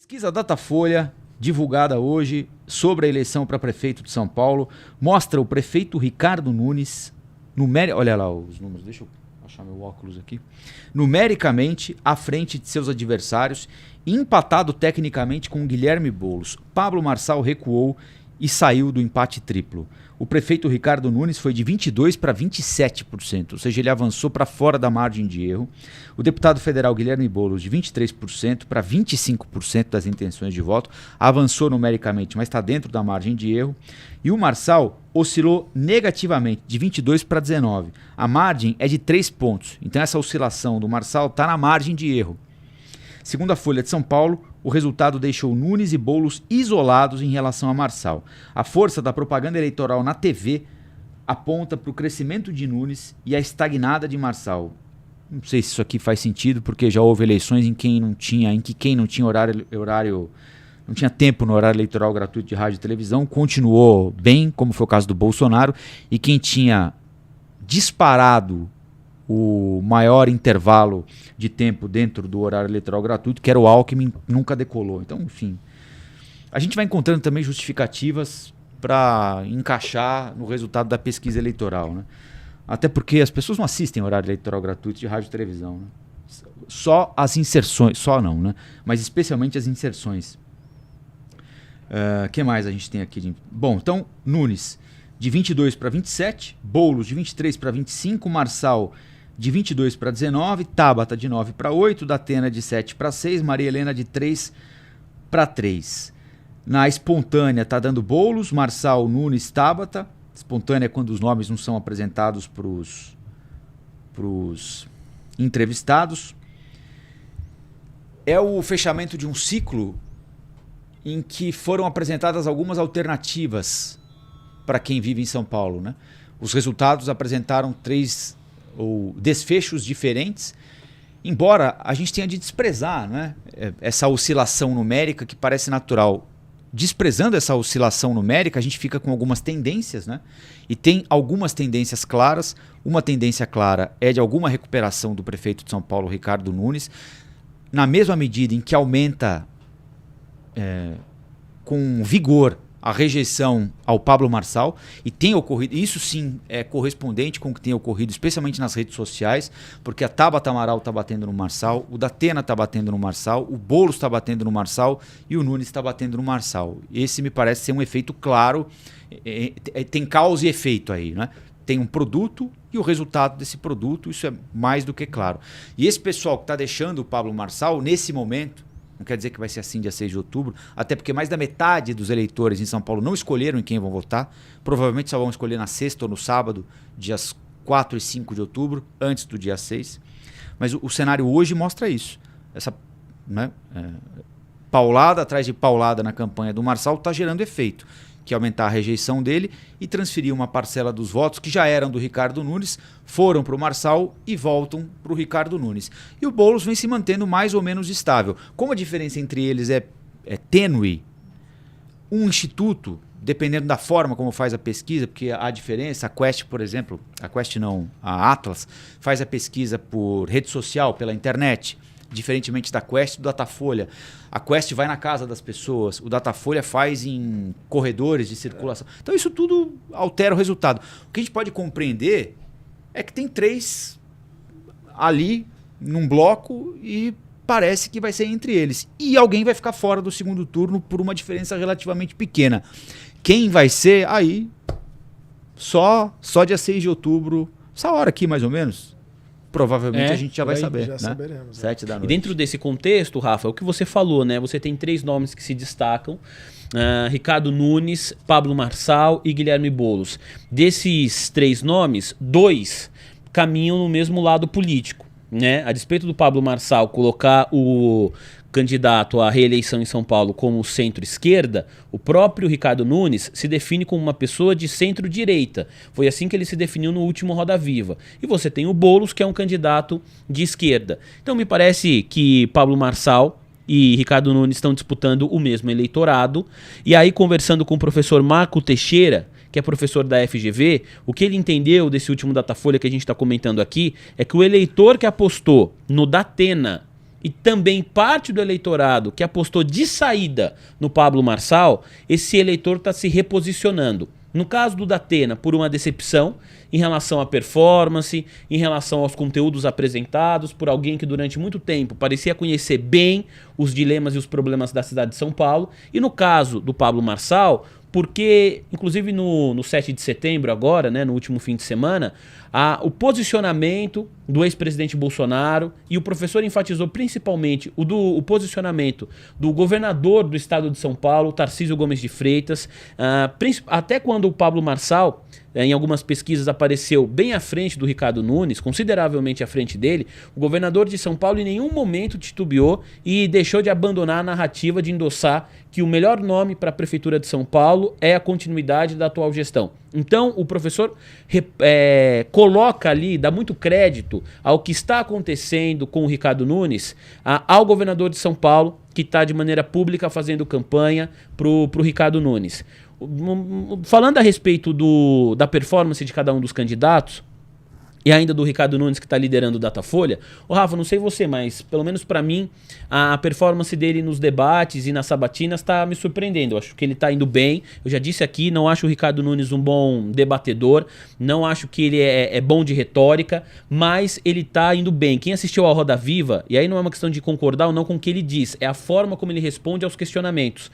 Pesquisa Datafolha, divulgada hoje sobre a eleição para prefeito de São Paulo, mostra o prefeito Ricardo Nunes, olha lá os números, deixa eu achar meu óculos aqui, numericamente à frente de seus adversários, empatado tecnicamente com Guilherme Boulos. Pablo Marçal recuou e saiu do empate triplo. O prefeito Ricardo Nunes foi de 22% para 27%, ou seja, ele avançou para fora da margem de erro. O deputado federal Guilherme Boulos, de 23% para 25% das intenções de voto, avançou numericamente, mas está dentro da margem de erro. E o Marçal oscilou negativamente, de 22% para 19%. A margem é de 3 pontos, então essa oscilação do Marçal está na margem de erro. Segundo a Folha de São Paulo, o resultado deixou Nunes e Boulos isolados em relação a Marçal. A força da propaganda eleitoral na TV aponta para o crescimento de Nunes e a estagnada de Marçal. Não sei se isso aqui faz sentido, porque já houve eleições em que quem não tinha horário, não tinha tempo no horário eleitoral gratuito de rádio e televisão, continuou bem, como foi o caso do Bolsonaro, e quem tinha disparado o maior intervalo de tempo dentro do horário eleitoral gratuito, que era o Alckmin, nunca decolou. Então, enfim, a gente vai encontrando também justificativas para encaixar no resultado da pesquisa eleitoral, né? Até porque as pessoas não assistem horário eleitoral gratuito de rádio e televisão, né? Só as inserções, só não, né? Mas especialmente as inserções. O que mais a gente tem aqui? Bom, então, Nunes de 22% para 27%, Boulos de 23% para 25%, Marçal de 22% para 19%, Tabata de 9% para 8%, Datena de 7% para 6%, Maria Helena de 3% para 3%. Na espontânea está dando Boulos, Marçal, Nunes, Tabata. Espontânea é quando os nomes não são apresentados para os entrevistados. É o fechamento de um ciclo em que foram apresentadas algumas alternativas para quem vive em São Paulo, né? Os resultados apresentaram 3 desfechos diferentes, embora a gente tenha de desprezar, né, essa oscilação numérica que parece natural. Desprezando essa oscilação numérica, a gente fica com algumas tendências, né? E tem algumas tendências claras. Uma tendência clara é de alguma recuperação do prefeito de São Paulo, Ricardo Nunes, na mesma medida em que aumenta com vigor a rejeição ao Pablo Marçal, e tem ocorrido, isso sim é correspondente com o que tem ocorrido, especialmente nas redes sociais, porque a Tabata Amaral está batendo no Marçal, o Datena está batendo no Marçal, o Boulos está batendo no Marçal e o Nunes está batendo no Marçal. Esse me parece ser um efeito claro, tem causa e efeito aí, né? Tem um produto e o resultado desse produto, isso é mais do que claro. E esse pessoal que está deixando o Pablo Marçal, nesse momento, não quer dizer que vai ser assim dia 6 de outubro, até porque mais da metade dos eleitores em São Paulo não escolheram em quem vão votar, provavelmente só vão escolher na sexta ou no sábado, dias 4 e 5 de outubro, antes do dia 6. Mas o cenário hoje mostra isso. Essa, né, paulada atrás de paulada na campanha do Marçal está gerando efeito, que é aumentar a rejeição dele e transferir uma parcela dos votos que já eram do Ricardo Nunes, foram para o Marçal e voltam para o Ricardo Nunes. E o Boulos vem se mantendo mais ou menos estável. Como a diferença entre eles é tênue, um instituto, dependendo da forma como faz a pesquisa, porque há diferença, a Quest, por exemplo, a Atlas, faz a pesquisa por rede social, pela internet, diferentemente da Quest e do Datafolha. A Quest vai na casa das pessoas, o Datafolha faz em corredores de circulação. Então isso tudo altera o resultado. O que a gente pode compreender é que tem 3 ali num bloco e parece que vai ser entre eles. E alguém vai ficar fora do segundo turno por uma diferença relativamente pequena. Quem vai ser? Aí, só dia 6 de outubro, essa hora aqui mais ou menos, provavelmente a gente já vai saber, já né? Saberemos. 7 da noite. E dentro desse contexto, Rafa, é o que você falou, né? Você tem 3 nomes que se destacam: Ricardo Nunes, Pablo Marçal e Guilherme Boulos. Desses 3 nomes, 2 caminham no mesmo lado político, né? A despeito do Pablo Marçal colocar o candidato à reeleição em São Paulo como centro-esquerda, o próprio Ricardo Nunes se define como uma pessoa de centro-direita. Foi assim que ele se definiu no último Roda Viva. E você tem o Boulos, que é um candidato de esquerda. Então me parece que Pablo Marçal e Ricardo Nunes estão disputando o mesmo eleitorado. E aí, conversando com o professor Marco Teixeira, que é professor da FGV, o que ele entendeu desse último Datafolha que a gente está comentando aqui é que o eleitor que apostou no Datena e também parte do eleitorado que apostou de saída no Pablo Marçal, esse eleitor está se reposicionando. No caso do Datena, por uma decepção em relação à performance, em relação aos conteúdos apresentados, por alguém que durante muito tempo parecia conhecer bem os dilemas e os problemas da cidade de São Paulo. E no caso do Pablo Marçal, porque, inclusive no 7 de setembro agora, né, no último fim de semana, o posicionamento do ex-presidente Bolsonaro, e o professor enfatizou principalmente o posicionamento do governador do estado de São Paulo, Tarcísio Gomes de Freitas, até quando o Pablo Marçal, em algumas pesquisas, apareceu bem à frente do Ricardo Nunes, consideravelmente à frente dele, o governador de São Paulo em nenhum momento titubeou e deixou de abandonar a narrativa de endossar que o melhor nome para a Prefeitura de São Paulo é a continuidade da atual gestão. Então, o professor coloca ali, dá muito crédito ao que está acontecendo com o Ricardo Nunes, ao governador de São Paulo, que está de maneira pública fazendo campanha para o Ricardo Nunes. Falando a respeito da performance de cada um dos candidatos, e ainda do Ricardo Nunes, que está liderando o Datafolha, Rafa, não sei você, mas pelo menos para mim, a performance dele nos debates e nas sabatinas está me surpreendendo. Eu acho que ele está indo bem. Eu já disse aqui, não acho o Ricardo Nunes um bom debatedor, não acho que ele é bom de retórica, mas ele está indo bem. Quem assistiu ao Roda Viva, e aí não é uma questão de concordar ou não com o que ele diz, é a forma como ele responde aos questionamentos.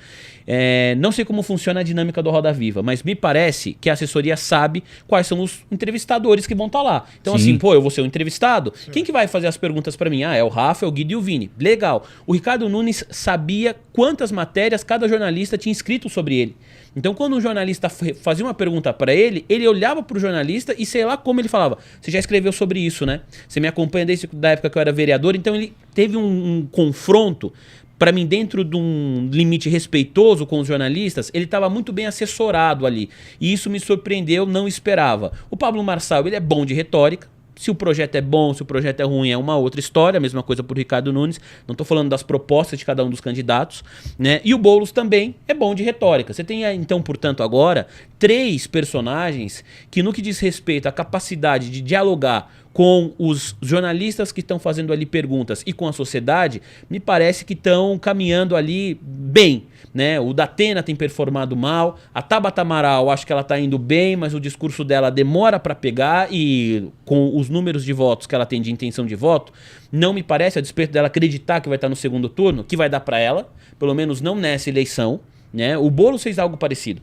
Não sei como funciona a dinâmica do Roda Viva, mas me parece que a assessoria sabe quais são os entrevistadores que vão estar lá. Então, assim, eu vou ser o entrevistado. Sim. Quem que vai fazer as perguntas para mim? É o Rafa, é o Guido e o Vini. Legal. O Ricardo Nunes sabia quantas matérias cada jornalista tinha escrito sobre ele. Então, quando um jornalista fazia uma pergunta para ele, ele olhava para o jornalista e sei lá como ele falava. Você já escreveu sobre isso, né? Você me acompanha desde a época que eu era vereador. Então, ele teve um confronto. Para mim, dentro de um limite respeitoso com os jornalistas, ele estava muito bem assessorado ali. E isso me surpreendeu, não esperava. O Pablo Marçal, ele é bom de retórica. Se o projeto é bom, se o projeto é ruim, é uma outra história. A mesma coisa para o Ricardo Nunes. Não estou falando das propostas de cada um dos candidatos, né? E o Boulos também é bom de retórica. Você tem, então, portanto, agora 3 personagens que, no que diz respeito à capacidade de dialogar com os jornalistas que estão fazendo ali perguntas e com a sociedade, me parece que estão caminhando ali bem, né? O Datena tem performado mal, a Tabata Amaral, acho que ela está indo bem, mas o discurso dela demora para pegar e com os números de votos que ela tem de intenção de voto, não me parece, a despeito dela acreditar que vai estar no segundo turno, que vai dar para ela, pelo menos não nessa eleição. Né? O Boulos fez algo parecido.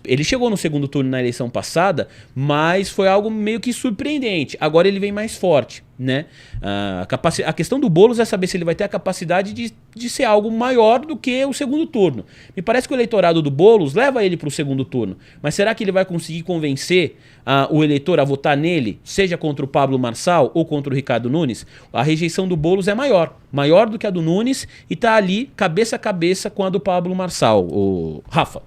Ele chegou no segundo turno na eleição passada, mas foi algo meio que surpreendente. Agora ele vem mais forte. Né? A questão do Boulos é saber se ele vai ter a capacidade de ser algo maior do que o segundo turno. Me parece que o eleitorado do Boulos leva ele para o segundo turno. Mas será que ele vai conseguir convencer o eleitor a votar nele, seja contra o Pablo Marçal ou contra o Ricardo Nunes? A rejeição do Boulos é maior do que a do Nunes, e está ali cabeça a cabeça com a do Pablo Marçal. O Rafa.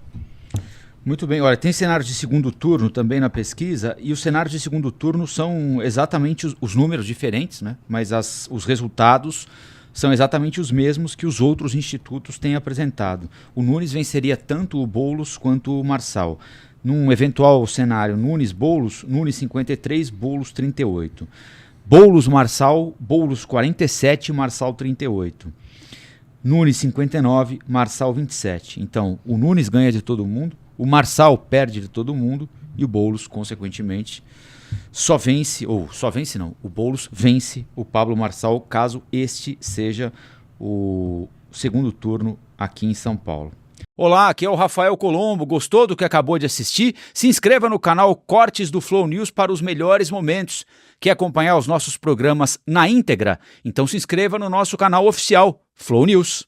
Muito bem, olha, tem cenários de segundo turno também na pesquisa, e os cenários de segundo turno são exatamente os números diferentes, né? Mas os resultados são exatamente os mesmos que os outros institutos têm apresentado. O Nunes venceria tanto o Boulos quanto o Marçal. Num eventual cenário Nunes-Boulos, Nunes 53, Boulos 38. Boulos-Marçal, Boulos 47, Marçal 38. Nunes 59, Marçal 27. Então, o Nunes ganha de todo mundo, o Marçal perde de todo mundo e o Boulos, consequentemente, o Boulos vence o Pablo Marçal, caso este seja o segundo turno aqui em São Paulo. Olá, aqui é o Rafael Colombo. Gostou do que acabou de assistir? Se inscreva no canal Cortes do Flow News para os melhores momentos. Quer acompanhar os nossos programas na íntegra? Então se inscreva no nosso canal oficial, Flow News.